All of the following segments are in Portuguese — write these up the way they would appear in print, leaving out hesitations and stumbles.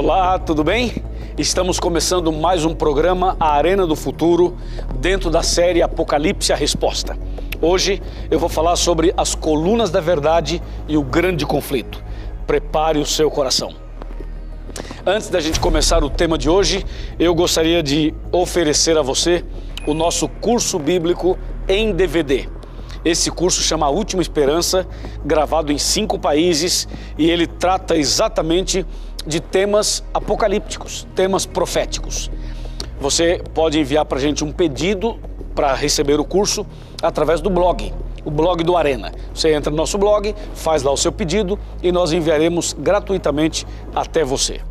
Olá, tudo bem? Estamos começando mais um programa, A Arena do Futuro, dentro da série Apocalipse, a Resposta. Hoje eu vou falar sobre as colunas da verdade e o grande conflito. Prepare o seu coração. Antes da gente começar o tema de hoje, eu gostaria de oferecer a você o nosso curso bíblico em DVD. Esse curso chama A Última Esperança, gravado em 5 países, e ele trata exatamente de temas apocalípticos, temas proféticos. Você pode enviar para a gente um pedido para receber o curso através do blog, o blog do Arena. Você entra no nosso blog, faz lá o seu pedido e nós enviaremos gratuitamente até você.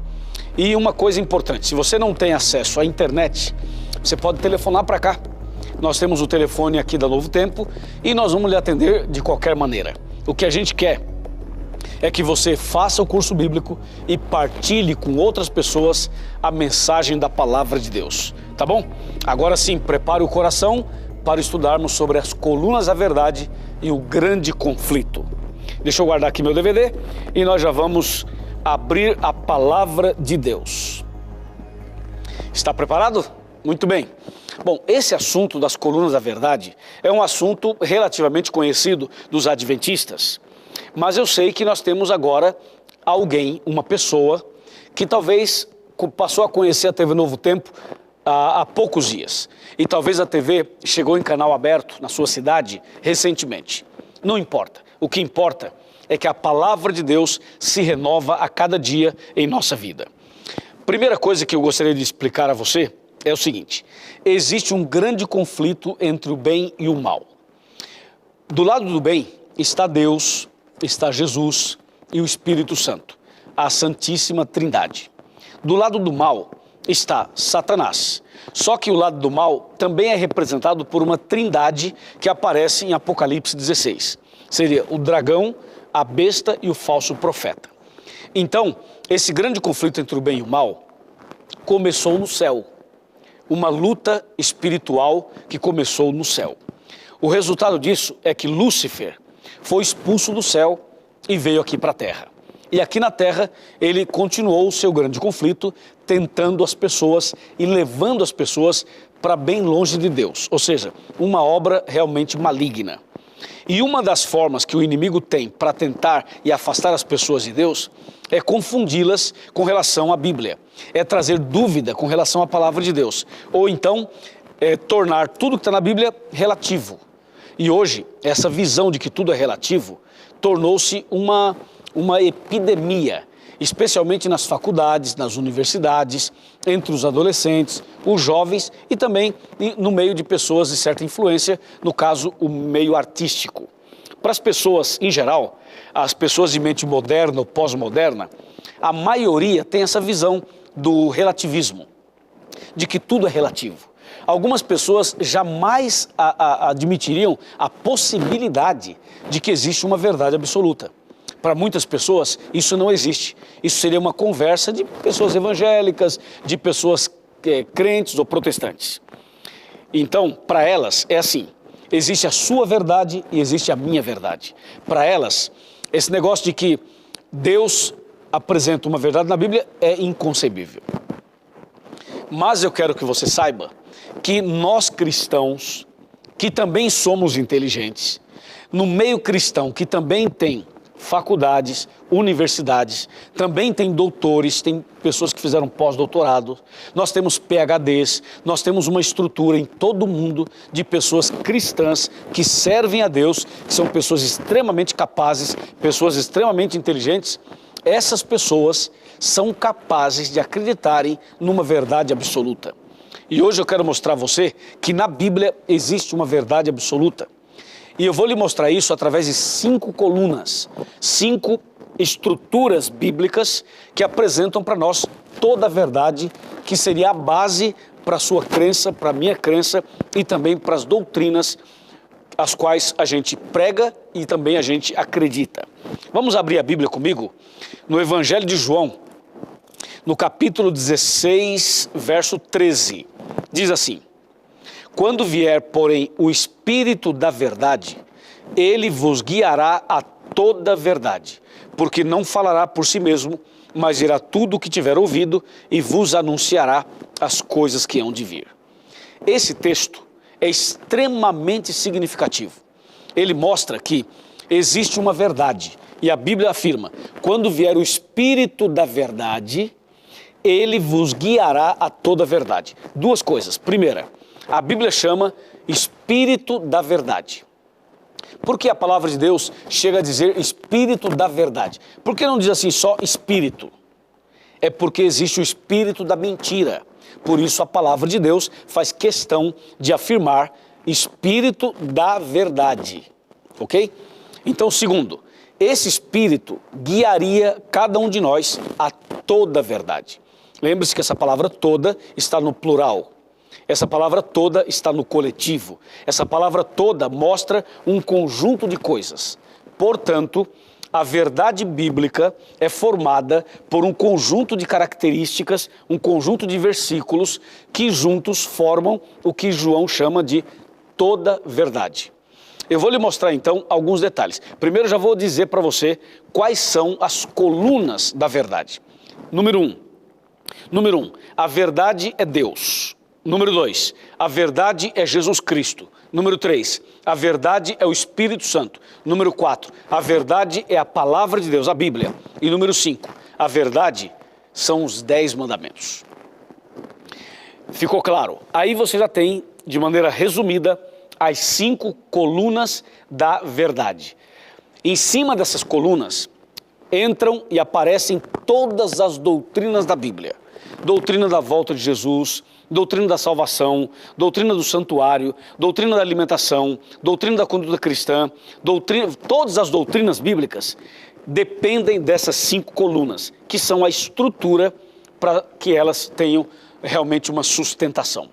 E uma coisa importante, se você não tem acesso à internet, você pode telefonar para cá. Nós temos o telefone aqui da Novo Tempo e nós vamos lhe atender de qualquer maneira. O que a gente quer é que você faça o curso bíblico e partilhe com outras pessoas a mensagem da Palavra de Deus, tá bom? Agora sim, prepare o coração para estudarmos sobre as colunas da verdade e o grande conflito. Deixa eu guardar aqui meu DVD e nós já vamos abrir a Palavra de Deus. Está preparado? Muito bem. Bom, esse assunto das colunas da verdade é um assunto relativamente conhecido dos adventistas, mas eu sei que nós temos agora alguém, uma pessoa, que talvez passou a conhecer a TV Novo Tempo há poucos dias, e talvez a TV chegou em canal aberto na sua cidade recentemente. Não importa, o que importa é que a Palavra de Deus se renova a cada dia em nossa vida. Primeira coisa que eu gostaria de explicar a você é o seguinte: existe um grande conflito entre o bem e o mal. Do lado do bem está Deus, está Jesus e o Espírito Santo, a Santíssima Trindade. Do lado do mal está Satanás. Só que o lado do mal também é representado por uma trindade que aparece em Apocalipse 16. Seria o dragão, a besta e o falso profeta. Então, esse grande conflito entre o bem e o mal começou no céu. Uma luta espiritual que começou no céu. O resultado disso é que Lúcifer foi expulso do céu e veio aqui para a terra. E aqui na terra ele continuou o seu grande conflito, tentando as pessoas e levando as pessoas para bem longe de Deus. Ou seja, uma obra realmente maligna. E uma das formas que o inimigo tem para tentar e afastar as pessoas de Deus é confundi-las com relação à Bíblia, é trazer dúvida com relação à Palavra de Deus, ou então tornar tudo que está na Bíblia relativo. E hoje, essa visão de que tudo é relativo tornou-se uma epidemia, especialmente nas faculdades, nas universidades, entre os adolescentes, os jovens e também no meio de pessoas de certa influência, no caso, o meio artístico. Para as pessoas em geral, as pessoas de mente moderna ou pós-moderna, a maioria tem essa visão do relativismo, de que tudo é relativo. Algumas pessoas jamais admitiriam a possibilidade de que existe uma verdade absoluta. Para muitas pessoas, isso não existe. Isso seria uma conversa de pessoas evangélicas, de pessoas crentes ou protestantes. Então, para elas, é assim: existe a sua verdade e existe a minha verdade. Para elas, esse negócio de que Deus apresenta uma verdade na Bíblia é inconcebível. Mas eu quero que você saiba que nós cristãos, que também somos inteligentes, no meio cristão, que também tem faculdades, universidades, também tem doutores, tem pessoas que fizeram pós-doutorado, nós temos PhDs, nós temos uma estrutura em todo o mundo de pessoas cristãs que servem a Deus, que são pessoas extremamente capazes, pessoas extremamente inteligentes. Essas pessoas são capazes de acreditarem numa verdade absoluta. E hoje eu quero mostrar a você que na Bíblia existe uma verdade absoluta. E eu vou lhe mostrar isso através de 5 colunas, 5 estruturas bíblicas que apresentam para nós toda a verdade, que seria a base para a sua crença, para a minha crença e também para as doutrinas as quais a gente prega e também a gente acredita. Vamos abrir a Bíblia comigo no Evangelho de João, no capítulo 16, verso 13. Diz assim: quando vier, porém, o Espírito da verdade, ele vos guiará a toda a verdade, porque não falará por si mesmo, mas dirá tudo o que tiver ouvido e vos anunciará as coisas que hão de vir. Esse texto é extremamente significativo. Ele mostra que existe uma verdade e a Bíblia afirma: quando vier o Espírito da verdade, ele vos guiará a toda a verdade. Duas coisas. Primeira, a Bíblia chama Espírito da verdade. Por que a palavra de Deus chega a dizer Espírito da verdade? Por que não diz assim só Espírito? É porque existe o espírito da mentira. Por isso a palavra de Deus faz questão de afirmar Espírito da verdade. Ok? Então, segundo, esse Espírito guiaria cada um de nós a toda a verdade. Lembre-se que essa palavra toda está no plural. Essa palavra toda está no coletivo. Essa palavra toda mostra um conjunto de coisas. Portanto, a verdade bíblica é formada por um conjunto de características, um conjunto de versículos que juntos formam o que João chama de toda verdade. Eu vou lhe mostrar então alguns detalhes. Primeiro já vou dizer para você quais são as colunas da verdade. Número um, a verdade é Deus. Número 2, a verdade é Jesus Cristo. Número 3, a verdade é o Espírito Santo. Número 4, a verdade é a palavra de Deus, a Bíblia. E número 5, a verdade são os 10 mandamentos. Ficou claro? Aí você já tem, de maneira resumida, as 5 colunas da verdade. Em cima dessas colunas entram e aparecem todas as doutrinas da Bíblia. Doutrina da volta de Jesus, doutrina da salvação, doutrina do santuário, doutrina da alimentação, doutrina da conduta cristã, todas as doutrinas bíblicas dependem dessas 5 colunas, que são a estrutura para que elas tenham realmente uma sustentação.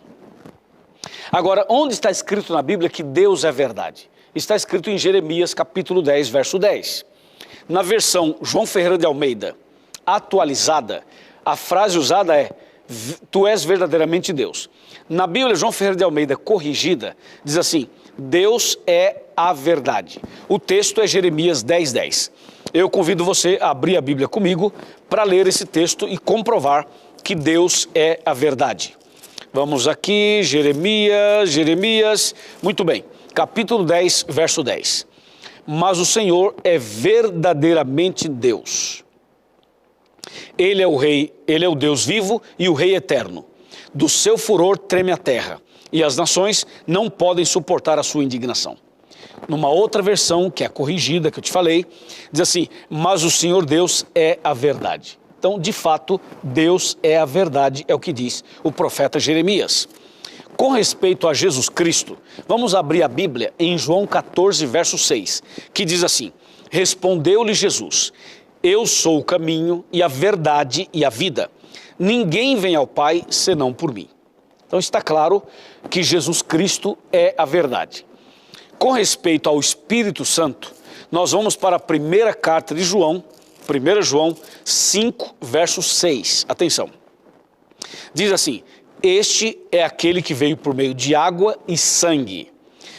Agora, onde está escrito na Bíblia que Deus é verdade? Está escrito em Jeremias capítulo 10, verso 10. Na versão João Ferreira de Almeida, atualizada, a frase usada é: tu és verdadeiramente Deus. Na Bíblia, João Ferreira de Almeida, corrigida, diz assim: Deus é a verdade. O texto é Jeremias 10, 10. Eu convido você a abrir a Bíblia comigo para ler esse texto e comprovar que Deus é a verdade. Vamos aqui, Jeremias, muito bem, capítulo 10, verso 10. Mas o Senhor é verdadeiramente Deus. Ele é o Rei, Ele é o Deus vivo e o Rei eterno. Do seu furor treme a terra, e as nações não podem suportar a sua indignação. Numa outra versão, que é a corrigida, que eu te falei, diz assim: mas o Senhor Deus é a verdade. Então, de fato, Deus é a verdade, é o que diz o profeta Jeremias. Com respeito a Jesus Cristo, vamos abrir a Bíblia em João 14, verso 6, que diz assim: respondeu-lhe Jesus: eu sou o caminho e a verdade e a vida. Ninguém vem ao Pai senão por mim. Então está claro que Jesus Cristo é a verdade. Com respeito ao Espírito Santo, nós vamos para a primeira carta de João, 1 João 5, verso 6. Atenção. Diz assim: este é aquele que veio por meio de água e sangue.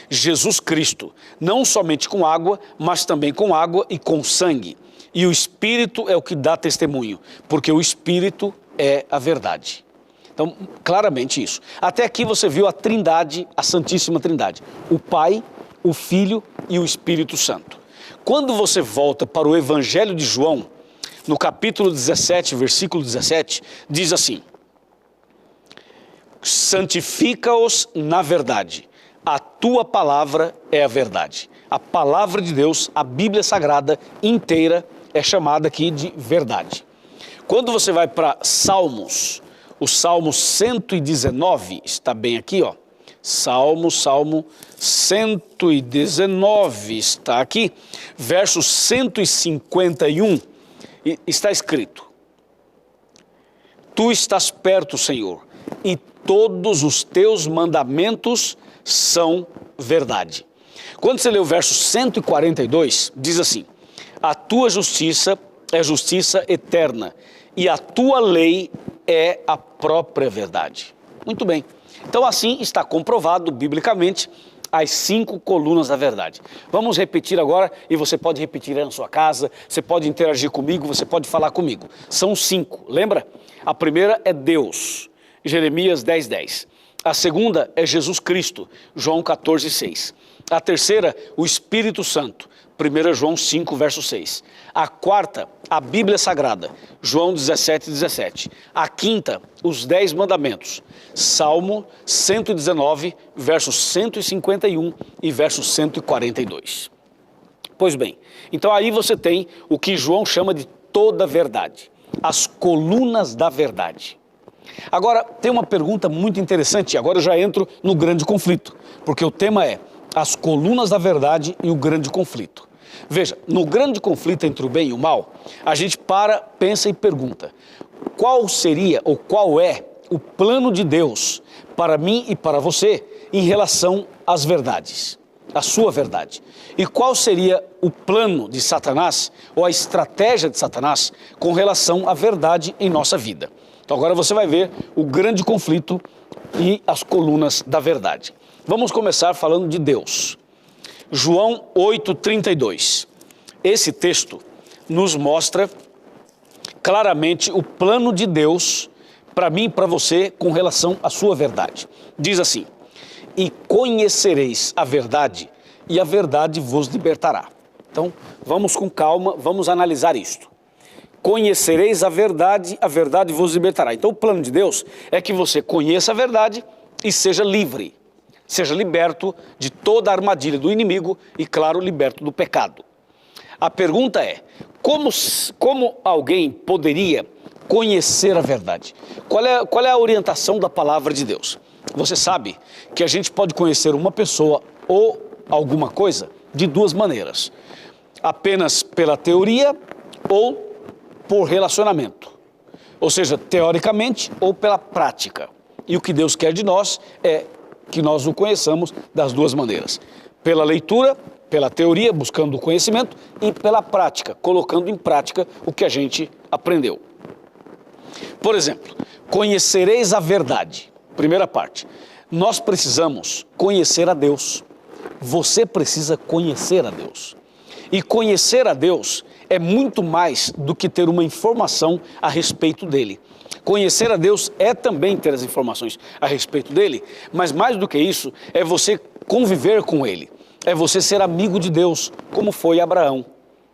Jesus Cristo, não somente com água, mas também com água e com sangue. E o Espírito é o que dá testemunho, porque o Espírito é a verdade. Então, claramente isso. Até aqui você viu a Trindade, a Santíssima Trindade. O Pai, o Filho e o Espírito Santo. Quando você volta para o Evangelho de João, no capítulo 17, versículo 17, diz assim: santifica-os na verdade. A tua palavra é a verdade. A palavra de Deus, a Bíblia Sagrada inteira, é chamada aqui de verdade. Quando você vai para Salmos, o Salmo 119, está bem aqui, ó. Salmo 119, está aqui, verso 151, está escrito: tu estás perto, Senhor, e todos os teus mandamentos são verdade. Quando você lê o verso 142, diz assim: a tua justiça é justiça eterna e a tua lei é a própria verdade. Muito bem. Então assim está comprovado biblicamente As 5 colunas da verdade. Vamos repetir agora, e você pode repetir aí na sua casa, você pode interagir comigo, você pode falar comigo. São 5, lembra? A primeira é Deus, Jeremias 10:10. A segunda é Jesus Cristo, João 14:6. A terceira, o Espírito Santo, 1 João 5, verso 6. A quarta, a Bíblia Sagrada, João 17:17. A quinta, os 10 mandamentos, Salmo 119, versos 151 e verso 142. Pois bem, então aí você tem o que João chama de toda a verdade, as colunas da verdade. Agora, tem uma pergunta muito interessante, agora eu já entro no grande conflito, porque o tema é as colunas da verdade e o grande conflito. Veja, no grande conflito entre o bem e o mal, a gente pensa e pergunta, qual seria ou qual é o plano de Deus para mim e para você em relação às verdades, a sua verdade? E qual seria o plano de Satanás ou a estratégia de Satanás com relação à verdade em nossa vida? Então agora você vai ver o grande conflito e as colunas da verdade. Vamos começar falando de Deus. João 8:32. Esse texto nos mostra claramente o plano de Deus para mim e para você com relação à sua verdade. Diz assim: e conhecereis a verdade, e a verdade vos libertará. Então, vamos com calma, vamos analisar isto. Conhecereis a verdade vos libertará. Então, o plano de Deus é que você conheça a verdade e seja livre. Seja liberto de toda a armadilha do inimigo e, claro, liberto do pecado. A pergunta é, como alguém poderia conhecer a verdade? Qual é a orientação da palavra de Deus? Você sabe que a gente pode conhecer uma pessoa ou alguma coisa de 2 maneiras. Apenas pela teoria ou por relacionamento. Ou seja, teoricamente ou pela prática. E o que Deus quer de nós é que nós o conheçamos das 2 maneiras. Pela leitura, pela teoria, buscando o conhecimento, e pela prática, colocando em prática o que a gente aprendeu. Por exemplo, conhecereis a verdade. Primeira parte, nós precisamos conhecer a Deus. Você precisa conhecer a Deus. E conhecer a Deus é muito mais do que ter uma informação a respeito dele. Conhecer a Deus é também ter as informações a respeito dele, mas mais do que isso, é você conviver com ele. É você ser amigo de Deus, como foi Abraão.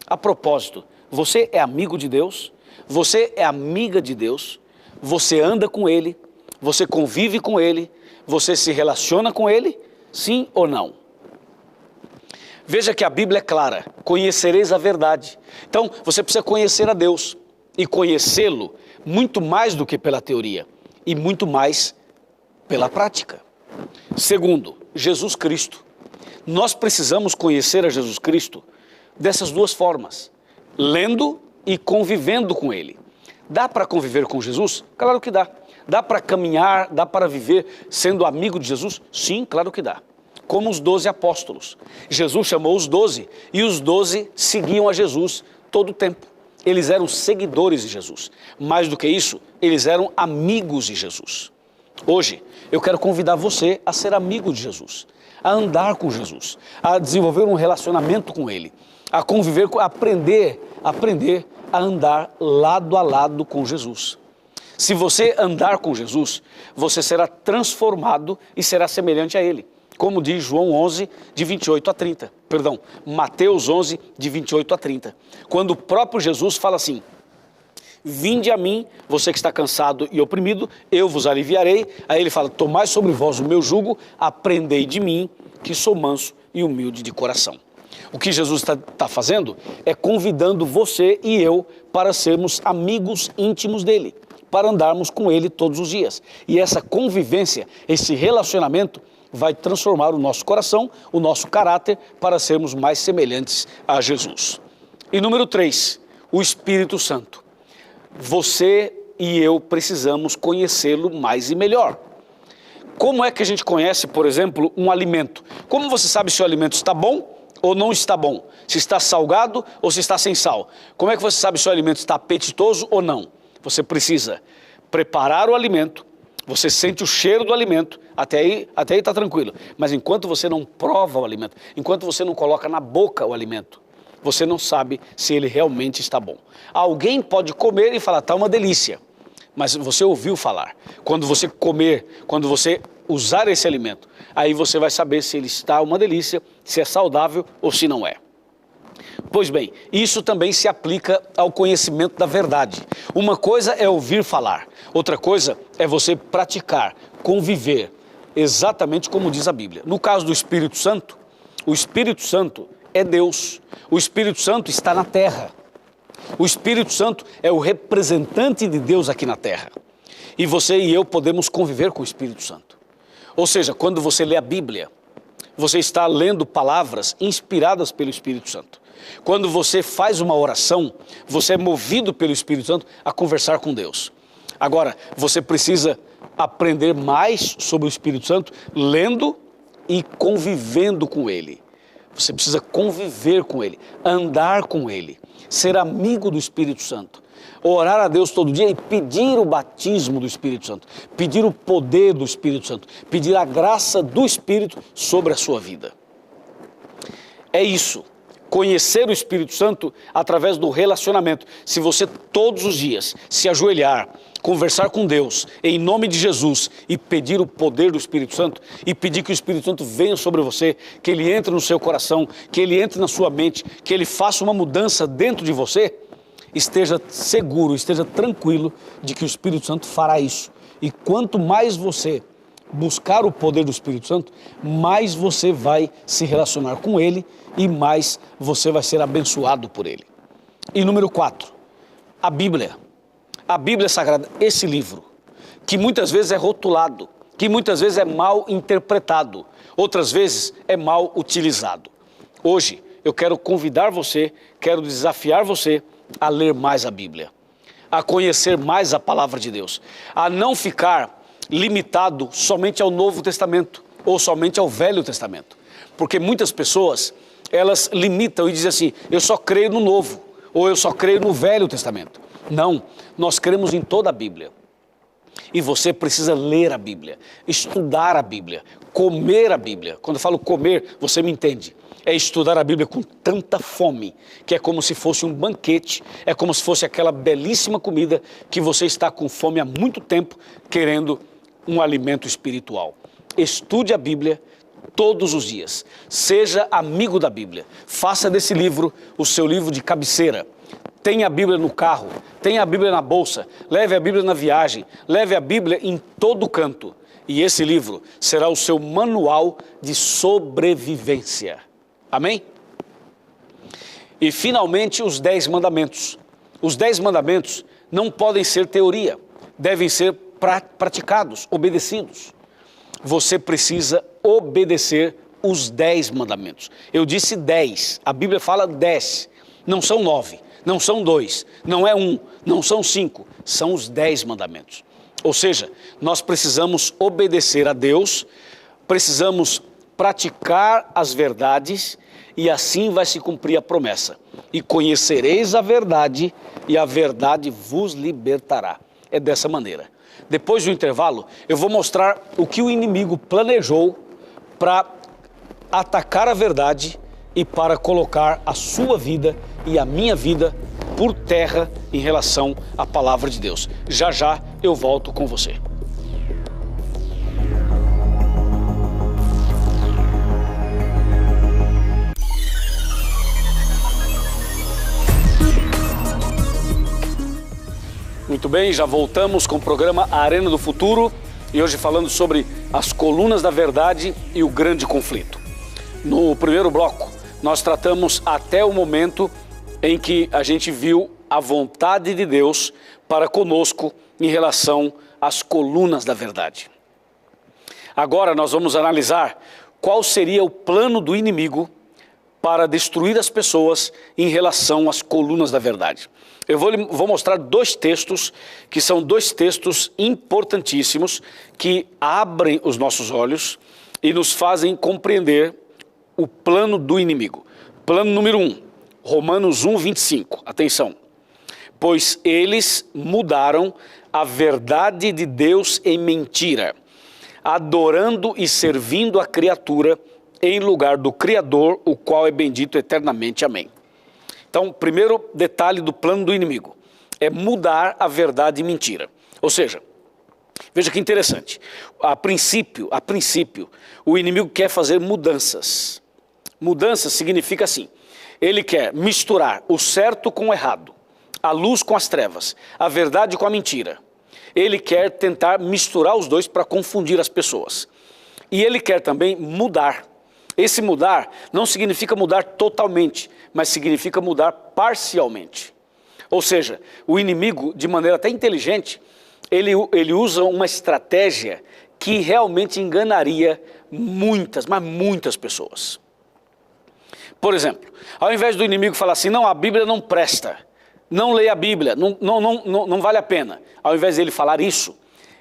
A propósito, você é amigo de Deus? Você é amiga de Deus? Você anda com ele? Você convive com ele? Você se relaciona com ele? Sim ou não? Veja que a Bíblia é clara, conhecereis a verdade. Então, você precisa conhecer a Deus e conhecê-lo muito mais do que pela teoria e muito mais pela prática. Segundo, Jesus Cristo. Nós precisamos conhecer a Jesus Cristo dessas 2 formas, lendo e convivendo com ele. Dá para conviver com Jesus? Claro que dá. Dá para caminhar, dá para viver sendo amigo de Jesus? Sim, claro que dá. Como os 12 apóstolos. Jesus chamou os 12 e os 12 seguiam a Jesus todo o tempo. Eles eram seguidores de Jesus. Mais do que isso, eles eram amigos de Jesus. Hoje, eu quero convidar você a ser amigo de Jesus, a andar com Jesus, a desenvolver um relacionamento com Ele, a conviver, a aprender a andar lado a lado com Jesus. Se você andar com Jesus, você será transformado e será semelhante a Ele. Como diz João 11, de 28 a 30. Perdão, Mateus 11, de 28 a 30. Quando o próprio Jesus fala assim: vinde a mim, você que está cansado e oprimido, eu vos aliviarei. Aí ele fala: tomai sobre vós o meu jugo, aprendei de mim, que sou manso e humilde de coração. O que Jesus está fazendo é convidando você e eu para sermos amigos íntimos dele, para andarmos com ele todos os dias. E essa convivência, esse relacionamento vai transformar o nosso coração, o nosso caráter, para sermos mais semelhantes a Jesus. E número 3, o Espírito Santo. Você e eu precisamos conhecê-lo mais e melhor. Como é que a gente conhece, por exemplo, um alimento? Como você sabe se o alimento está bom ou não está bom? Se está salgado ou se está sem sal? Como é que você sabe se o alimento está apetitoso ou não? Você precisa preparar o alimento, Você sente o cheiro do alimento, até aí está tranquilo. Mas enquanto você não prova o alimento, enquanto você não coloca na boca o alimento, você não sabe se ele realmente está bom. Alguém pode comer e falar, está uma delícia, mas você ouviu falar. Quando você comer, quando você usar esse alimento, aí você vai saber se ele está uma delícia, se é saudável ou se não é. Pois bem, isso também se aplica ao conhecimento da verdade. Uma coisa é ouvir falar, outra coisa é você praticar, conviver, exatamente como diz a Bíblia. No caso do Espírito Santo, o Espírito Santo é Deus, o Espírito Santo está na terra. O Espírito Santo é o representante de Deus aqui na terra. E você e eu podemos conviver com o Espírito Santo. Ou seja, quando você lê a Bíblia, você está lendo palavras inspiradas pelo Espírito Santo. Quando você faz uma oração, você é movido pelo Espírito Santo a conversar com Deus. Agora, você precisa aprender mais sobre o Espírito Santo lendo e convivendo com Ele. Você precisa conviver com Ele, andar com Ele, ser amigo do Espírito Santo, orar a Deus todo dia e pedir o batismo do Espírito Santo, pedir o poder do Espírito Santo, pedir a graça do Espírito sobre a sua vida. É isso, conhecer o Espírito Santo através do relacionamento. Se você todos os dias se ajoelhar, conversar com Deus em nome de Jesus e pedir o poder do Espírito Santo e pedir que o Espírito Santo venha sobre você, que ele entre no seu coração, que ele entre na sua mente, que ele faça uma mudança dentro de você, esteja seguro, esteja tranquilo de que o Espírito Santo fará isso. E quanto mais você buscar o poder do Espírito Santo, mais você vai se relacionar com ele e mais você vai ser abençoado por ele. E número 4, a Bíblia. A Bíblia Sagrada, esse livro, que muitas vezes é rotulado, que muitas vezes é mal interpretado, outras vezes é mal utilizado. Hoje eu quero convidar você, quero desafiar você a ler mais a Bíblia, a conhecer mais a Palavra de Deus, a não ficar limitado somente ao Novo Testamento ou somente ao Velho Testamento. Porque muitas pessoas, elas limitam e dizem assim, eu só creio no Novo, ou eu só creio no Velho Testamento. Não, nós cremos em toda a Bíblia. E você precisa ler a Bíblia, estudar a Bíblia, comer a Bíblia. Quando eu falo comer, você me entende. É estudar a Bíblia com tanta fome, que é como se fosse um banquete, é como se fosse aquela belíssima comida que você está com fome há muito tempo, querendo um alimento espiritual. Estude a Bíblia todos os dias. Seja amigo da Bíblia. Faça desse livro o seu livro de cabeceira. Tenha a Bíblia no carro, tenha a Bíblia na bolsa, leve a Bíblia na viagem, leve a Bíblia em todo canto. E esse livro será o seu manual de sobrevivência. Amém? E finalmente os 10 mandamentos. Os 10 mandamentos não podem ser teoria, devem ser praticados, obedecidos. Você precisa obedecer os 10 mandamentos. Eu disse 10, a Bíblia fala 10, não são 9. Não são 2, não é 1, não são 5, são os 10 mandamentos. Ou seja, nós precisamos obedecer a Deus, precisamos praticar as verdades e assim vai se cumprir a promessa. E conhecereis a verdade e a verdade vos libertará. É dessa maneira. Depois do intervalo, eu vou mostrar o que o inimigo planejou para atacar a verdade e para colocar a sua vida e a minha vida por terra em relação à palavra de Deus. Já já eu volto com você. Muito bem, já voltamos com o programa Arena do Futuro e hoje falando sobre as colunas da verdade e o grande conflito. No primeiro bloco, nós tratamos até o momento em que a gente viu a vontade de Deus para conosco em relação às colunas da verdade. Agora nós vamos analisar qual seria o plano do inimigo para destruir as pessoas em relação às colunas da verdade. Eu vou mostrar 2 textos, que são 2 textos importantíssimos, que abrem os nossos olhos e nos fazem compreender o plano do inimigo. Plano número 1, Romanos 1, 25. Atenção. pois eles mudaram a verdade de Deus em mentira, adorando e servindo a criatura em lugar do Criador, o qual é bendito eternamente. Amém. Então, primeiro detalhe do plano do inimigo é mudar a verdade em mentira. Ou seja, veja que interessante, a princípio, o inimigo quer fazer mudanças. Mudanças significa assim, ele quer misturar o certo com o errado, a luz com as trevas, a verdade com a mentira. Ele quer tentar misturar os dois para confundir as pessoas. E ele quer também mudar. Esse mudar não significa mudar totalmente, mas significa mudar parcialmente. Ou seja, o inimigo, de maneira até inteligente, ele usa uma estratégia que realmente enganaria muitas, mas muitas pessoas. Por exemplo, ao invés do inimigo falar assim, não, a Bíblia não presta, não leia a Bíblia, não vale a pena. Ao invés dele falar isso,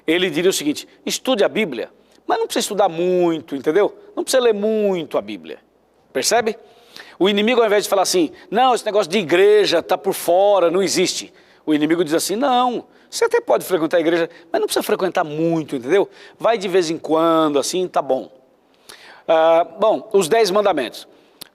ele diria o seguinte, estude a Bíblia, mas não precisa estudar muito, entendeu? Não precisa ler muito a Bíblia, percebe? O inimigo, ao invés de falar assim, não, esse negócio de igreja está por fora, não existe. O inimigo diz assim, não, você até pode frequentar a igreja, mas não precisa frequentar muito, entendeu? Vai de vez em quando, assim, tá bom. Bom, os 10 mandamentos.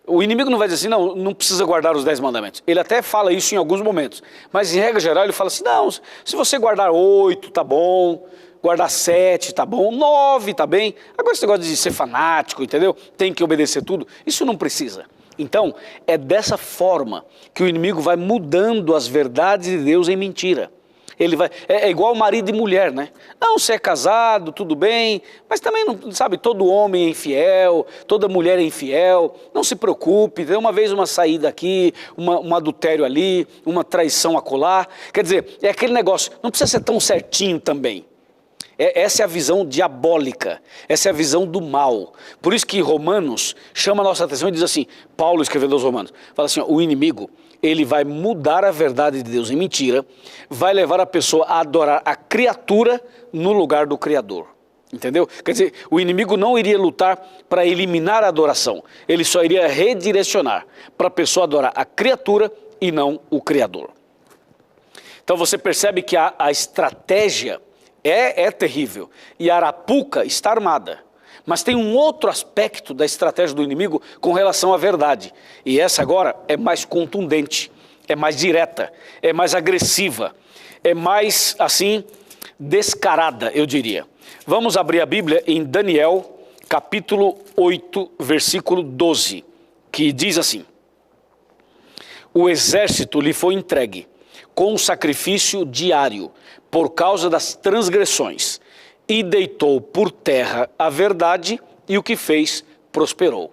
O inimigo não vai dizer assim, não precisa guardar os 10 mandamentos. Ele até fala isso em alguns momentos, mas em regra geral ele fala assim, não, se você guardar 8, tá bom, guardar 7, tá bom, 9, tá bem. Agora esse negócio de ser fanático, entendeu? Tem que obedecer tudo, isso não precisa. Então, é dessa forma que o inimigo vai mudando as verdades de Deus em mentira. Ele vai, é igual marido e mulher, né? Não, você é casado, tudo bem, mas também, não, sabe, todo homem é infiel, toda mulher é infiel, não se preocupe, tem uma vez uma saída aqui, um adultério ali, uma traição acolá. Quer dizer, é aquele negócio, não precisa ser tão certinho também. Essa é a visão diabólica, essa é a visão do mal. Por isso que Romanos chama a nossa atenção e diz assim, Paulo escrevendo aos Romanos, fala assim, ó, o inimigo, ele vai mudar a verdade de Deus em mentira, vai levar a pessoa a adorar a criatura no lugar do Criador. Entendeu? Quer dizer, o inimigo não iria lutar para eliminar a adoração, ele só iria redirecionar para a pessoa adorar a criatura e não o Criador. Então você percebe que a estratégia é terrível e a arapuca está armada. Mas tem um outro aspecto da estratégia do inimigo com relação à verdade. E essa agora é mais contundente, é mais direta, é mais agressiva, é mais, assim, descarada, eu diria. Vamos abrir a Bíblia em Daniel, capítulo 8, versículo 12, que diz assim, o exército lhe foi entregue com um sacrifício diário por causa das transgressões, e deitou por terra a verdade, e o que fez prosperou.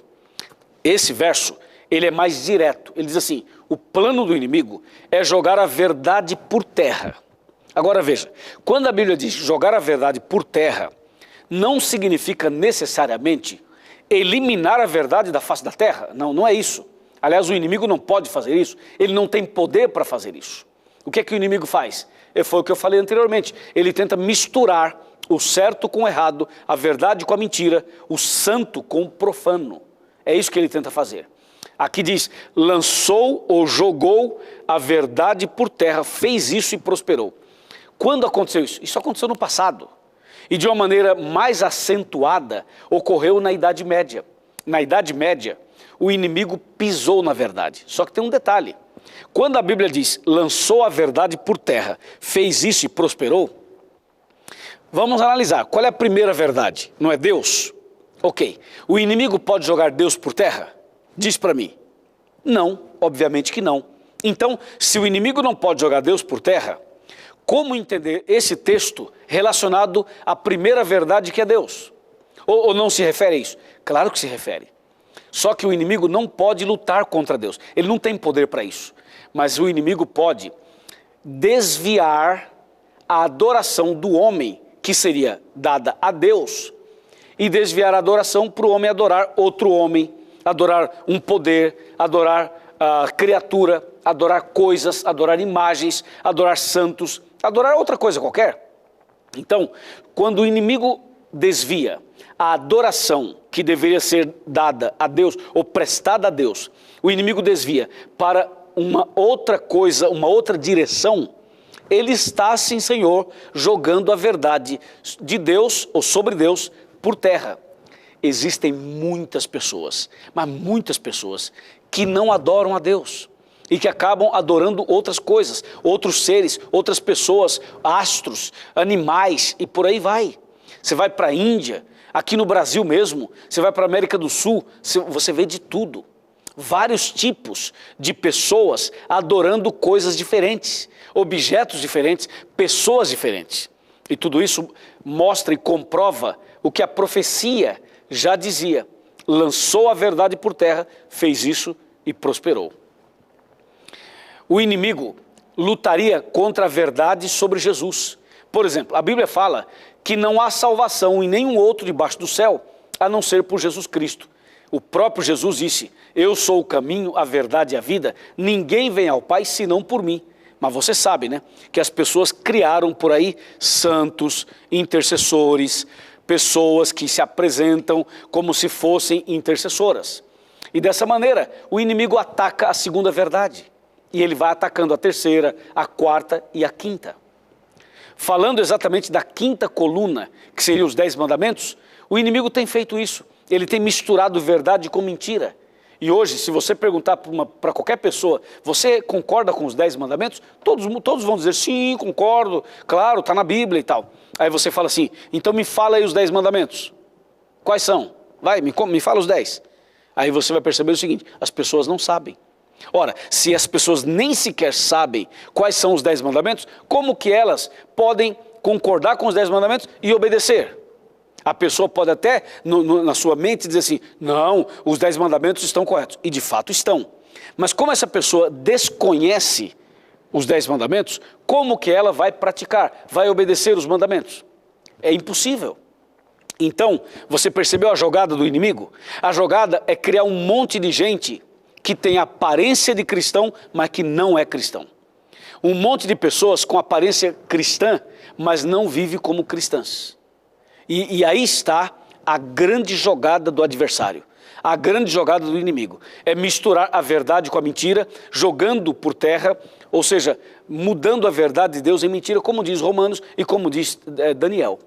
Esse verso, ele é mais direto, ele diz assim, o plano do inimigo é jogar a verdade por terra. Agora veja, quando a Bíblia diz jogar a verdade por terra, não significa necessariamente eliminar a verdade da face da terra, não é isso. Aliás, o inimigo não pode fazer isso, ele não tem poder para fazer isso. O que é que o inimigo faz? Foi o que eu falei anteriormente, ele tenta misturar o certo com o errado, a verdade com a mentira, o santo com o profano. É isso que ele tenta fazer. Aqui diz, lançou ou jogou a verdade por terra, fez isso e prosperou. Quando aconteceu isso? Isso aconteceu no passado. E de uma maneira mais acentuada, ocorreu na Idade Média. Na Idade Média, o inimigo pisou na verdade. Só que tem um detalhe. Quando a Bíblia diz, lançou a verdade por terra, fez isso e prosperou, vamos analisar, qual é a primeira verdade? Não é Deus? Ok, o inimigo pode jogar Deus por terra? Diz para mim. Não, obviamente que não. Então, se o inimigo não pode jogar Deus por terra, como entender esse texto relacionado à primeira verdade que é Deus? Ou não se refere a isso? Claro que se refere. Só que o inimigo não pode lutar contra Deus. Ele não tem poder para isso. Mas o inimigo pode desviar a adoração do homem, que seria dada a Deus, e desviar a adoração para o homem adorar outro homem, adorar um poder, adorar a criatura, adorar coisas, adorar imagens, adorar santos, adorar outra coisa qualquer. Então, quando o inimigo desvia a adoração que deveria ser dada a Deus ou prestada a Deus, o inimigo desvia para uma outra coisa, uma outra direção, ele está, sim, Senhor, jogando a verdade de Deus ou sobre Deus por terra. Existem muitas pessoas, mas muitas pessoas, que não adoram a Deus e que acabam adorando outras coisas, outros seres, outras pessoas, astros, animais e por aí vai. Você vai para a Índia, aqui no Brasil mesmo, você vai para a América do Sul, você vê de tudo. Vários tipos de pessoas adorando coisas diferentes, objetos diferentes, pessoas diferentes. E tudo isso mostra e comprova o que a profecia já dizia. Lançou a verdade por terra, fez isso e prosperou. O inimigo lutaria contra a verdade sobre Jesus. Por exemplo, a Bíblia fala que não há salvação em nenhum outro debaixo do céu, a não ser por Jesus Cristo. O próprio Jesus disse, eu sou o caminho, a verdade e a vida, ninguém vem ao Pai senão por mim. Mas você sabe, né, que as pessoas criaram por aí santos, intercessores, pessoas que se apresentam como se fossem intercessoras. E dessa maneira, o inimigo ataca a segunda verdade. E ele vai atacando a terceira, a quarta e a quinta. Falando exatamente da quinta coluna, que seriam os 10 mandamentos, o inimigo tem feito isso. Ele tem misturado verdade com mentira. E hoje, se você perguntar para qualquer pessoa, você concorda com os 10 mandamentos? Todos vão dizer, sim, concordo, claro, está na Bíblia e tal. Aí você fala assim, então me fala aí os 10 mandamentos. Quais são? Vai, me fala os 10. Aí você vai perceber o seguinte, as pessoas não sabem. Ora, se as pessoas nem sequer sabem quais são os 10 mandamentos, como que elas podem concordar com os 10 mandamentos e obedecer? A pessoa pode até, na sua mente, dizer assim, não, os 10 mandamentos estão corretos. E de fato estão. Mas como essa pessoa desconhece os 10 mandamentos, como que ela vai praticar, vai obedecer os mandamentos? É impossível. Então, você percebeu a jogada do inimigo? A jogada é criar um monte de gente que tem aparência de cristão, mas que não é cristão. Um monte de pessoas com aparência cristã, mas não vive como cristãs. E aí está a grande jogada do adversário, a grande jogada do inimigo. É misturar a verdade com a mentira, jogando por terra, ou seja, mudando a verdade de Deus em mentira, como diz Romanos e como diz Daniel.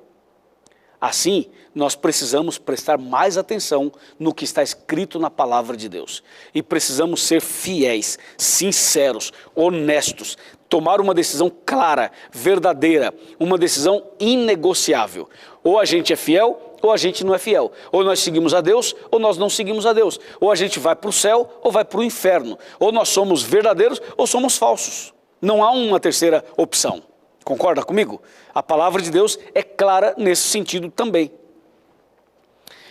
Assim, nós precisamos prestar mais atenção no que está escrito na palavra de Deus. E precisamos ser fiéis, sinceros, honestos, tomar uma decisão clara, verdadeira, uma decisão inegociável. Ou a gente é fiel, ou a gente não é fiel. Ou nós seguimos a Deus, ou nós não seguimos a Deus. Ou a gente vai para o céu, ou vai para o inferno. Ou nós somos verdadeiros, ou somos falsos. Não há uma terceira opção. Concorda comigo? A palavra de Deus é clara nesse sentido também.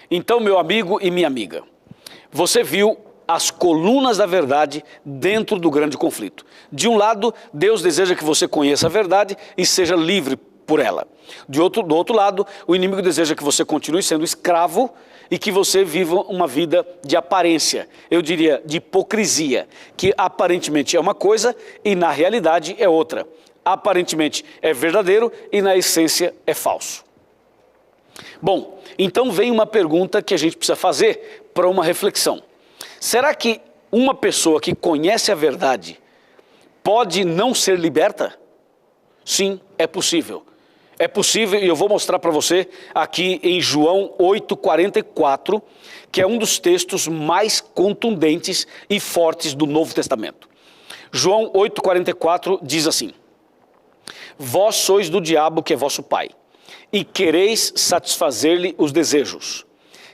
Então, meu amigo e minha amiga, você viu as colunas da verdade dentro do grande conflito. De um lado, Deus deseja que você conheça a verdade e seja livre por ela. Do outro lado, o inimigo deseja que você continue sendo escravo e que você viva uma vida de aparência, eu diria de hipocrisia, que aparentemente é uma coisa e na realidade é outra. Aparentemente é verdadeiro e na essência é falso. Bom, então vem uma pergunta que a gente precisa fazer para uma reflexão. Será que uma pessoa que conhece a verdade pode não ser liberta? Sim, é possível. É possível e eu vou mostrar para você aqui em João 8,44, que é um dos textos mais contundentes e fortes do Novo Testamento. João 8,44 diz assim: vós sois do diabo, que é vosso pai, e quereis satisfazer-lhe os desejos.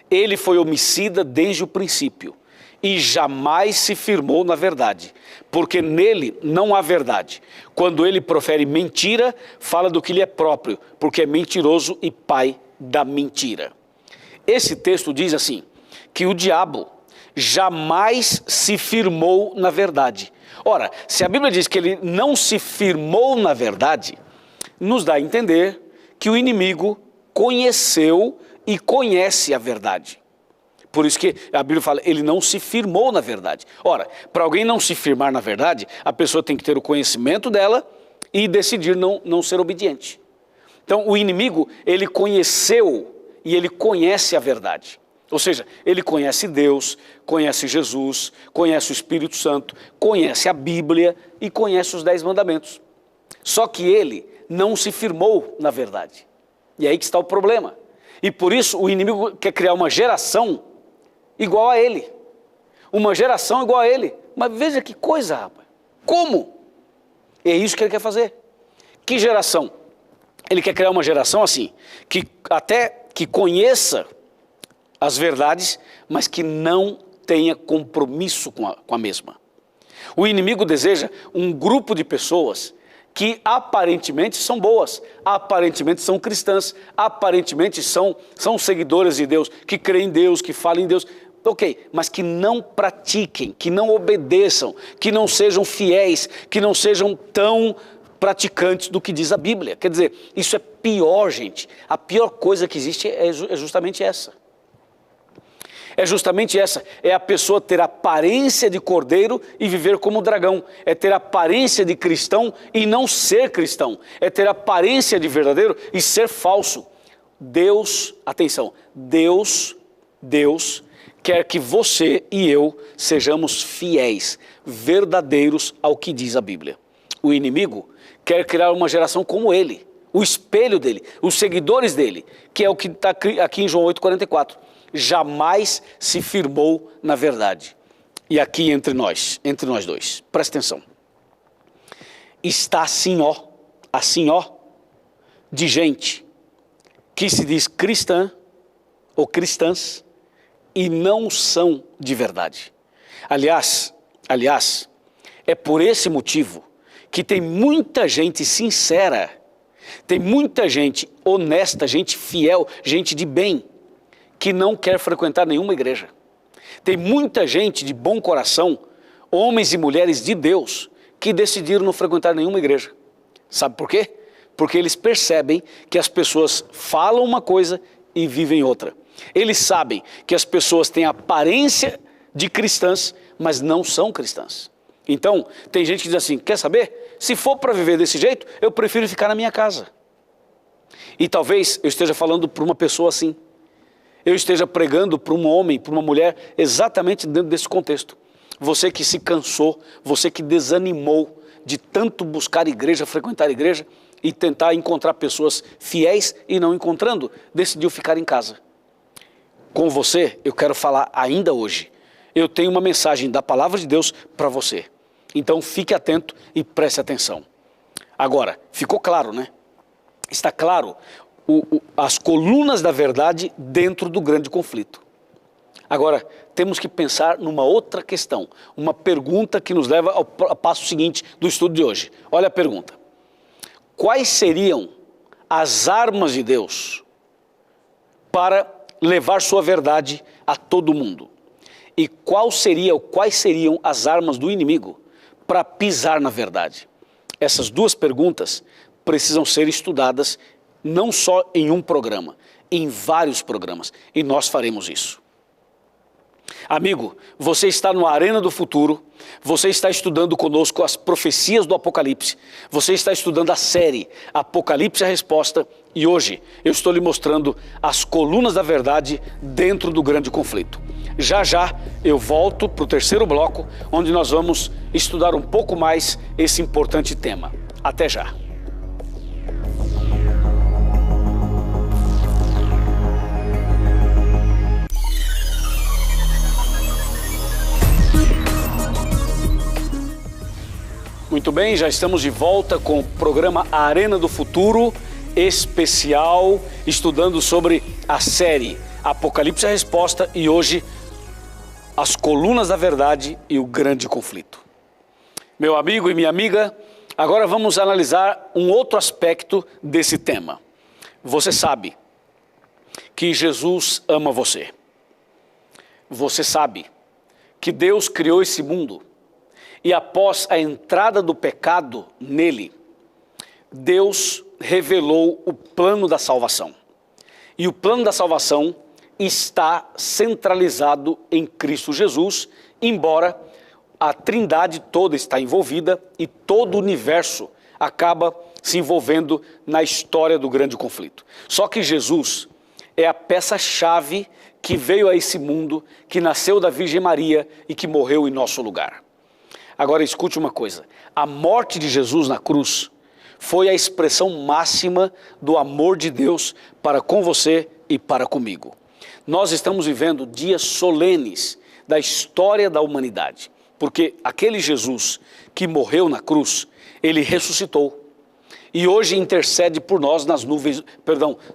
Ele foi homicida desde o princípio, e jamais se firmou na verdade, porque nele não há verdade. Quando ele profere mentira, fala do que lhe é próprio, porque é mentiroso e pai da mentira. Esse texto diz assim, que o diabo jamais se firmou na verdade. Ora, se a Bíblia diz que ele não se firmou na verdade, nos dá a entender que o inimigo conheceu e conhece a verdade. Por isso que a Bíblia fala, ele não se firmou na verdade. Ora, para alguém não se firmar na verdade, a pessoa tem que ter o conhecimento dela e decidir não ser obediente. Então, o inimigo, ele conheceu e ele conhece a verdade. Ou seja, ele conhece Deus, conhece Jesus, conhece o Espírito Santo, conhece a Bíblia e conhece os 10 mandamentos. Só que ele não se firmou na verdade. E aí que está o problema. E por isso o inimigo quer criar uma geração igual a ele. Uma geração igual a ele. Mas veja que coisa, rapaz. Como? É isso que ele quer fazer. Que geração? Ele quer criar uma geração assim, que até que conheça as verdades, mas que não tenha compromisso com a mesma. O inimigo deseja um grupo de pessoas que aparentemente são boas, aparentemente são cristãs, aparentemente são seguidoras de Deus, que creem em Deus, que falam em Deus, ok, mas que não pratiquem, que não obedeçam, que não sejam fiéis, que não sejam tão praticantes do que diz a Bíblia. Quer dizer, isso é pior, gente. A pior coisa que existe é justamente essa. É justamente essa, é a pessoa ter aparência de cordeiro e viver como dragão, é ter aparência de cristão e não ser cristão, é ter aparência de verdadeiro e ser falso. Deus, atenção, Deus quer que você e eu sejamos fiéis, verdadeiros ao que diz a Bíblia. O inimigo quer criar uma geração como ele, o espelho dele, os seguidores dele, que é o que está aqui em João 8,44. Jamais se firmou na verdade. E aqui entre nós dois, presta atenção. Está assim ó, de gente que se diz cristã ou cristãs e não são de verdade. Aliás, é por esse motivo que tem muita gente sincera, tem muita gente honesta, gente fiel, gente de bem, que não quer frequentar nenhuma igreja. Tem muita gente de bom coração, homens e mulheres de Deus, que decidiram não frequentar nenhuma igreja. Sabe por quê? Porque eles percebem que as pessoas falam uma coisa e vivem outra. Eles sabem que as pessoas têm aparência de cristãs, mas não são cristãs. Então, tem gente que diz assim, quer saber? Se for para viver desse jeito, eu prefiro ficar na minha casa. E talvez eu esteja falando para uma pessoa assim. Eu esteja pregando para um homem, para uma mulher, exatamente dentro desse contexto. Você que se cansou, você que desanimou de tanto buscar igreja, frequentar igreja e tentar encontrar pessoas fiéis e não encontrando, decidiu ficar em casa. Com você, eu quero falar ainda hoje. Eu tenho uma mensagem da palavra de Deus para você. Então fique atento e preste atenção. Agora, ficou claro, né? Está claro as colunas da verdade dentro do grande conflito. Agora, temos que pensar numa outra questão, uma pergunta que nos leva ao passo seguinte do estudo de hoje. Olha a pergunta. Quais seriam as armas de Deus para levar sua verdade a todo mundo? E quais seriam as armas do inimigo para pisar na verdade? Essas duas perguntas precisam ser estudadas não só em um programa, em vários programas, e nós faremos isso. Amigo, você está no Arena do Futuro, você está estudando conosco as profecias do Apocalipse, você está estudando a série Apocalipse a Resposta, e hoje eu estou lhe mostrando as colunas da verdade dentro do grande conflito. Já eu volto para o terceiro bloco, onde nós vamos estudar um pouco mais esse importante tema. Até já! Muito bem, já estamos de volta com o programa Arena do Futuro, especial, estudando sobre a série Apocalipse a Resposta e hoje as colunas da verdade e o grande conflito. Meu amigo e minha amiga, agora vamos analisar um outro aspecto desse tema. Você sabe que Jesus ama você. Você sabe que Deus criou esse mundo. E após a entrada do pecado nele, Deus revelou o plano da salvação. E o plano da salvação está centralizado em Cristo Jesus, embora a Trindade toda está envolvida e todo o universo acaba se envolvendo na história do grande conflito. Só que Jesus é a peça-chave que veio a esse mundo, que nasceu da Virgem Maria e que morreu em nosso lugar. Agora escute uma coisa, a morte de Jesus na cruz foi a expressão máxima do amor de Deus para com você e para comigo. Nós estamos vivendo dias solenes da história da humanidade, porque aquele Jesus que morreu na cruz, ele ressuscitou e hoje intercede por nós nas nuvens,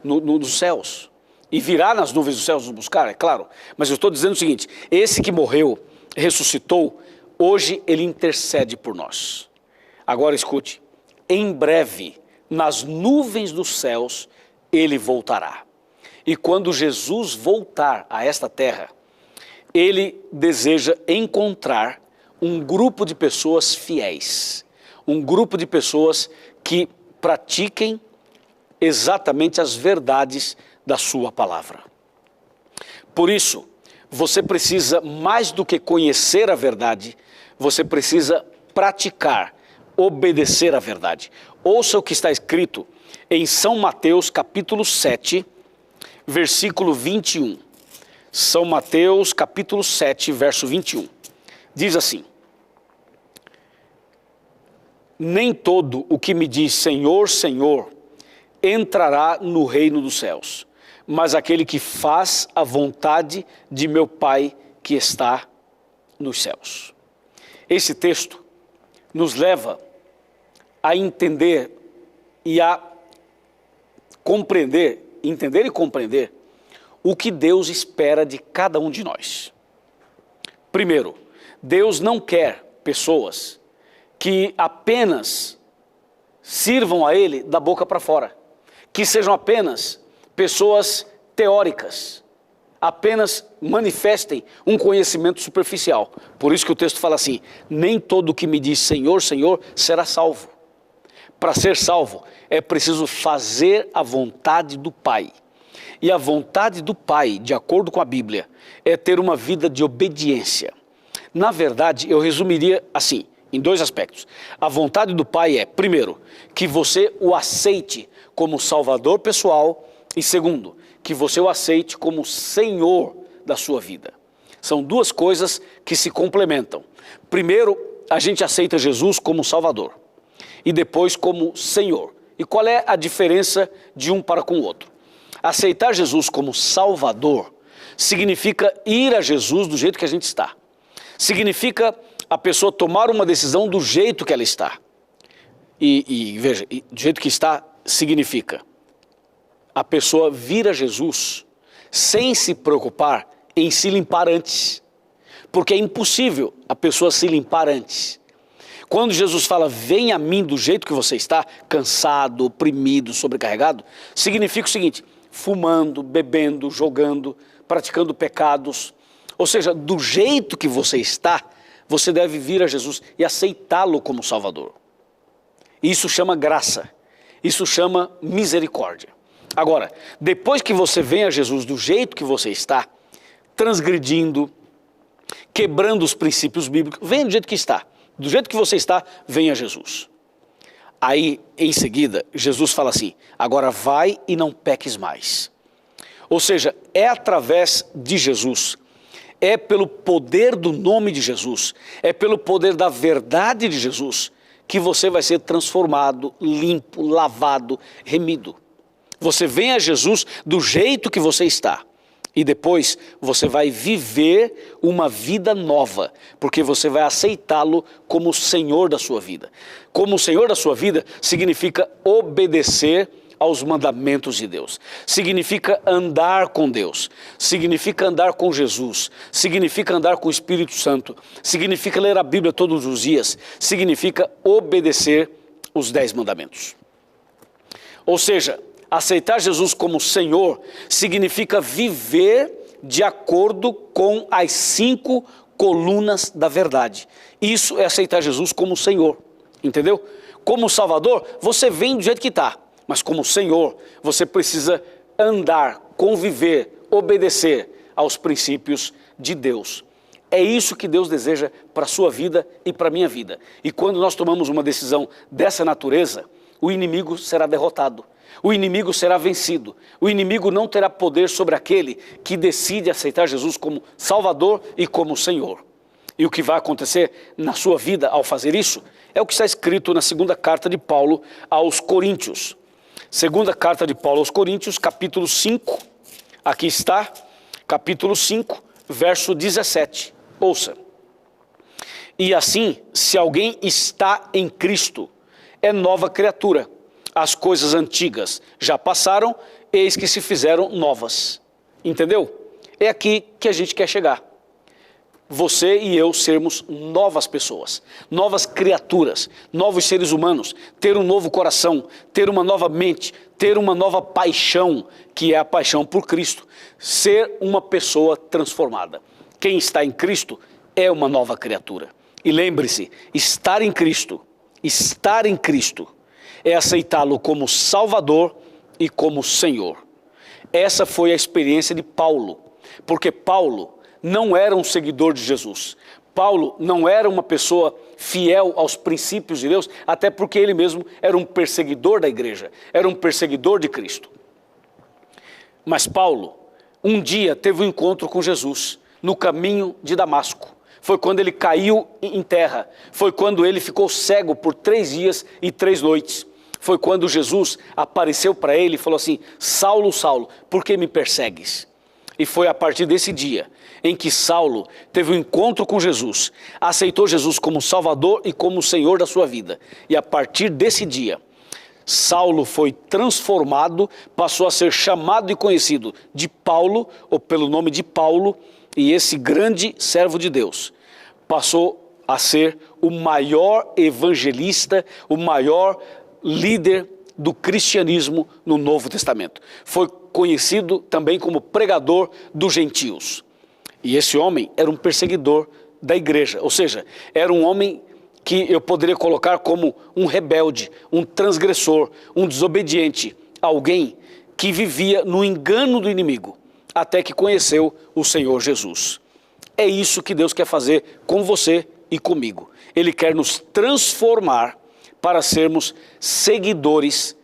nos céus. E virá nas nuvens dos céus nos buscar, é claro. Mas eu estou dizendo o seguinte, esse que morreu, ressuscitou, hoje ele intercede por nós. Agora escute, em breve, nas nuvens dos céus, ele voltará. E quando Jesus voltar a esta terra, ele deseja encontrar um grupo de pessoas fiéis, um grupo de pessoas que pratiquem exatamente as verdades da sua palavra. Por isso, você precisa, mais do que conhecer a verdade, você precisa praticar, obedecer a verdade. Ouça o que está escrito em São Mateus capítulo 7, versículo 21. São Mateus capítulo 7, verso 21. Diz assim: nem todo o que me diz Senhor, Senhor, entrará no reino dos céus, mas aquele que faz a vontade de meu Pai que está nos céus. Esse texto nos leva a entender e a compreender, entender e compreender o que Deus espera de cada um de nós. Primeiro, Deus não quer pessoas que apenas sirvam a Ele da boca para fora, que sejam apenas pessoas teóricas, apenas manifestem um conhecimento superficial. Por isso que o texto fala assim, nem todo que me diz Senhor, Senhor, será salvo. Para ser salvo, é preciso fazer a vontade do Pai. E a vontade do Pai, de acordo com a Bíblia, é ter uma vida de obediência. Na verdade, eu resumiria assim, em dois aspectos. A vontade do Pai é, primeiro, que você o aceite como Salvador pessoal e segundo, que você o aceite como Senhor da sua vida. São duas coisas que se complementam. Primeiro, a gente aceita Jesus como Salvador e depois como Senhor. E qual é a diferença de um para com o outro? Aceitar Jesus como Salvador significa ir a Jesus do jeito que a gente está. Significa a pessoa tomar uma decisão do jeito que ela está. E veja, do jeito que está significa a pessoa vir a Jesus sem se preocupar em se limpar antes. Porque é impossível a pessoa se limpar antes. Quando Jesus fala, vem a mim do jeito que você está, cansado, oprimido, sobrecarregado, significa o seguinte, fumando, bebendo, jogando, praticando pecados. Ou seja, do jeito que você está, você deve vir a Jesus e aceitá-lo como Salvador. Isso chama graça, isso chama misericórdia. Agora, depois que você vem a Jesus do jeito que você está, transgredindo, quebrando os princípios bíblicos, venha do jeito que está. Do jeito que você está, venha a Jesus. Aí, em seguida, Jesus fala assim, agora vai e não peques mais. Ou seja, é através de Jesus, é pelo poder do nome de Jesus, é pelo poder da verdade de Jesus, que você vai ser transformado, limpo, lavado, remido. Você vem a Jesus do jeito que você está. E depois você vai viver uma vida nova, porque você vai aceitá-lo como o Senhor da sua vida. Como o Senhor da sua vida significa obedecer aos mandamentos de Deus. Significa andar com Deus, significa andar com Jesus, significa andar com o Espírito Santo, significa ler a Bíblia todos os dias, significa obedecer os 10 mandamentos. Ou seja, aceitar Jesus como Senhor significa viver de acordo com as 5 colunas da verdade. Isso é aceitar Jesus como Senhor, entendeu? Como Salvador, você vem do jeito que está, mas como Senhor, você precisa andar, conviver, obedecer aos princípios de Deus. É isso que Deus deseja para a sua vida e para a minha vida. E quando nós tomamos uma decisão dessa natureza, o inimigo será derrotado. O inimigo será vencido. O inimigo não terá poder sobre aquele que decide aceitar Jesus como Salvador e como Senhor. E o que vai acontecer na sua vida ao fazer isso é o que está escrito na segunda carta de Paulo aos Coríntios. Segunda carta de Paulo aos Coríntios, capítulo 5. Aqui está, capítulo 5, verso 17. Ouça. E assim, se alguém está em Cristo, é nova criatura. As coisas antigas já passaram, eis que se fizeram novas. Entendeu? É aqui que a gente quer chegar. Você e eu sermos novas pessoas, novas criaturas, novos seres humanos, ter um novo coração, ter uma nova mente, ter uma nova paixão, que é a paixão por Cristo, ser uma pessoa transformada. Quem está em Cristo é uma nova criatura. E lembre-se, estar em Cristo é aceitá-lo como Salvador e como Senhor. Essa foi a experiência de Paulo, porque Paulo não era um seguidor de Jesus. Paulo não era uma pessoa fiel aos princípios de Deus, até porque ele mesmo era um perseguidor da igreja, era um perseguidor de Cristo. Mas Paulo, um dia teve um encontro com Jesus no caminho de Damasco. Foi quando ele caiu em terra, foi quando ele ficou cego por 3 dias e 3 noites. Foi quando Jesus apareceu para ele e falou assim: Saulo, Saulo, por que me persegues? E foi a partir desse dia em que Saulo teve um encontro com Jesus, aceitou Jesus como Salvador e como Senhor da sua vida. E a partir desse dia, Saulo foi transformado, passou a ser chamado e conhecido de Paulo, ou pelo nome de Paulo, e esse grande servo de Deus passou a ser o maior evangelista, o maior líder do cristianismo no Novo Testamento. Foi conhecido também como pregador dos gentios. E esse homem era um perseguidor da igreja, ou seja, era um homem que eu poderia colocar como um rebelde, um transgressor, um desobediente, alguém que vivia no engano do inimigo, até que conheceu o Senhor Jesus. É isso que Deus quer fazer com você e comigo. Ele quer nos transformar para sermos seguidores,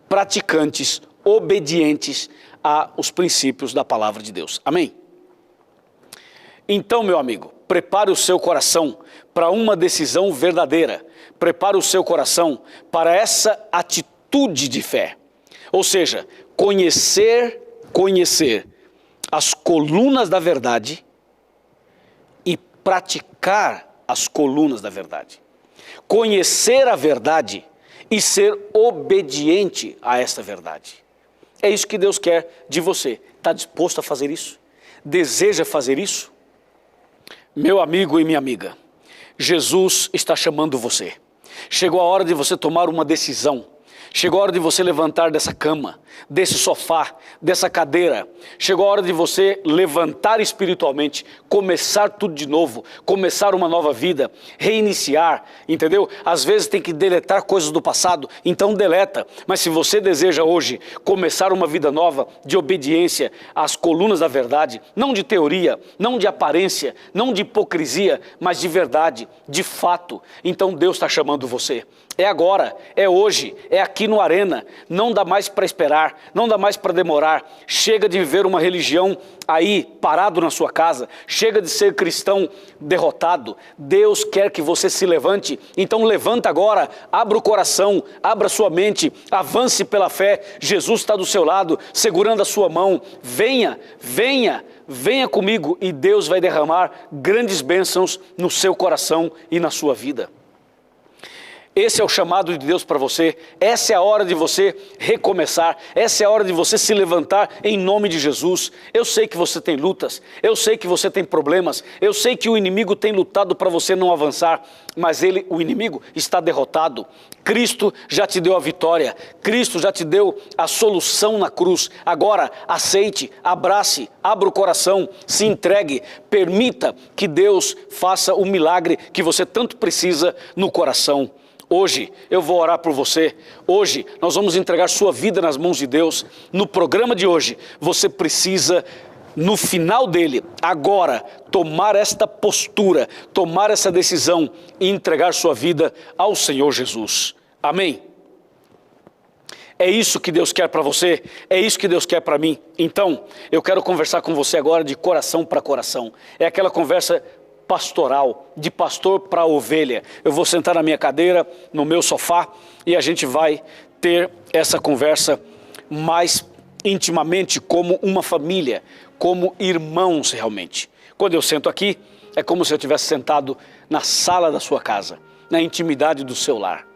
praticantes, obedientes aos princípios da palavra de Deus. Amém? Então, meu amigo, prepare o seu coração para uma decisão verdadeira. Prepare o seu coração para essa atitude de fé. Ou seja, conhecer as colunas da verdade e praticar as colunas da verdade. Conhecer a verdade e ser obediente a esta verdade. É isso que Deus quer de você. Está disposto a fazer isso? Deseja fazer isso? Meu amigo e minha amiga, Jesus está chamando você. Chegou a hora de você tomar uma decisão. Chegou a hora de você levantar dessa cama, desse sofá, dessa cadeira. Chegou a hora de você levantar espiritualmente, começar tudo de novo, começar uma nova vida, reiniciar, entendeu? Às vezes tem que deletar coisas do passado, então deleta. Mas se você deseja hoje começar uma vida nova de obediência às colunas da verdade, não de teoria, não de aparência, não de hipocrisia, mas de verdade, de fato, então Deus está chamando você. É agora, é hoje, é aqui no Arena. Não dá mais para esperar, não dá mais para demorar. Chega de viver uma religião aí parado na sua casa. Chega de ser cristão derrotado. Deus quer que você se levante. Então levanta agora, abra o coração, abra sua mente, avance pela fé. Jesus está do seu lado, segurando a sua mão. Venha, venha, venha comigo e Deus vai derramar grandes bênçãos no seu coração e na sua vida. Esse é o chamado de Deus para você, essa é a hora de você recomeçar, essa é a hora de você se levantar em nome de Jesus. Eu sei que você tem lutas, eu sei que você tem problemas, eu sei que o inimigo tem lutado para você não avançar, mas o inimigo está derrotado. Cristo já te deu a vitória, Cristo já te deu a solução na cruz. Agora aceite, abrace, abra o coração, se entregue, permita que Deus faça o milagre que você tanto precisa no coração. Hoje eu vou orar por você, hoje nós vamos entregar sua vida nas mãos de Deus. No programa de hoje, você precisa, no final dele, agora, tomar esta postura, tomar essa decisão e entregar sua vida ao Senhor Jesus. Amém? É isso que Deus quer para você? É isso que Deus quer para mim? Então, eu quero conversar com você agora de coração para coração. É aquela conversa pastoral, de pastor para ovelha. Eu vou sentar na minha cadeira, no meu sofá, e a gente vai ter essa conversa mais intimamente, como uma família, como irmãos realmente. Quando eu sento aqui, é como se eu tivesse sentado na sala da sua casa, na intimidade do seu lar.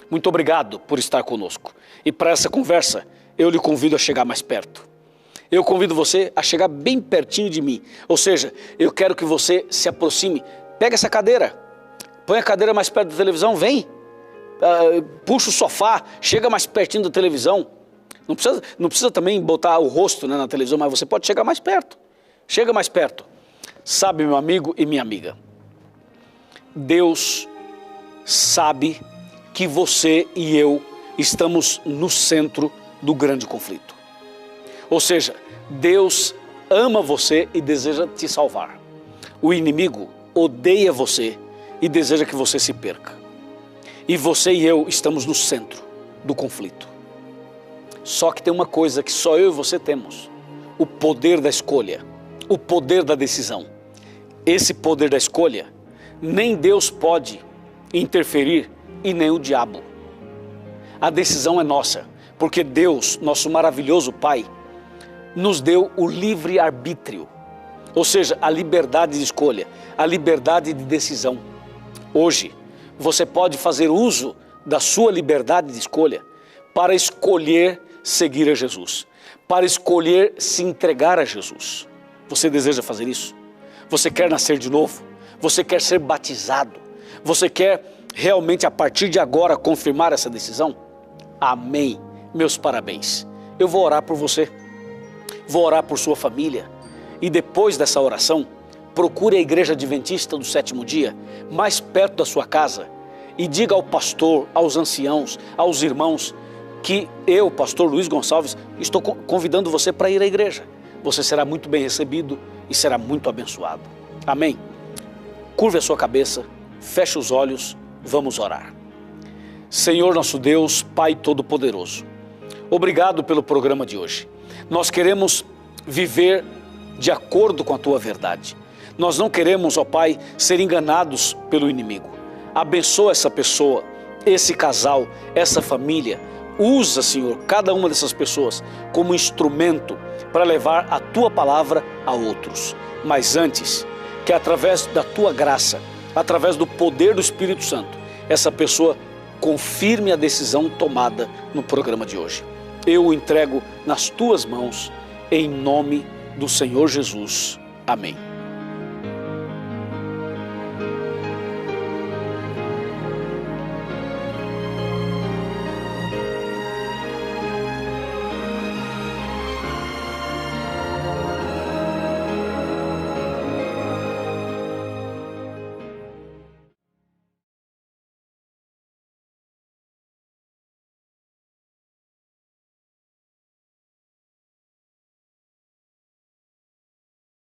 Muito obrigado por estar conosco. E para essa conversa, eu lhe convido a chegar mais perto. Eu convido você a chegar bem pertinho de mim. Ou seja, eu quero que você se aproxime. Pega essa cadeira, põe a cadeira mais perto da televisão, vem. Puxa o sofá, chega mais pertinho da televisão. Não precisa também botar o rosto, né, na televisão, mas você pode chegar mais perto. Chega mais perto. Sabe, meu amigo e minha amiga, Deus sabe que você e eu estamos no centro do grande conflito. Ou seja, Deus ama você e deseja te salvar. O inimigo odeia você e deseja que você se perca. E você e eu estamos no centro do conflito. Só que tem uma coisa que só eu e você temos: o poder da escolha, o poder da decisão. Esse poder da escolha, nem Deus pode interferir e nem o diabo. A decisão é nossa, porque Deus, nosso maravilhoso Pai, nos deu o livre arbítrio, ou seja, a liberdade de escolha, a liberdade de decisão. Hoje, você pode fazer uso da sua liberdade de escolha para escolher seguir a Jesus, para escolher se entregar a Jesus. Você deseja fazer isso? Você quer nascer de novo? Você quer ser batizado? Você quer realmente a partir de agora confirmar essa decisão? Amém. Meus parabéns. Eu vou orar por você. Vou orar por sua família. E depois dessa oração, procure a Igreja Adventista do Sétimo Dia, mais perto da sua casa, e diga ao pastor, aos anciãos, aos irmãos, que eu, pastor Luiz Gonçalves, estou convidando você para ir à igreja. Você será muito bem recebido e será muito abençoado. Amém? Curve a sua cabeça, feche os olhos, vamos orar. Senhor nosso Deus, Pai Todo-Poderoso, obrigado pelo programa de hoje. Nós queremos viver de acordo com a Tua verdade. Nós não queremos, ó Pai, ser enganados pelo inimigo. Abençoa essa pessoa, esse casal, essa família. Usa, Senhor, cada uma dessas pessoas como instrumento para levar a Tua palavra a outros. Mas antes, que através da Tua graça, através do poder do Espírito Santo, essa pessoa confirme a decisão tomada no programa de hoje. Eu o entrego nas Tuas mãos, em nome do Senhor Jesus. Amém.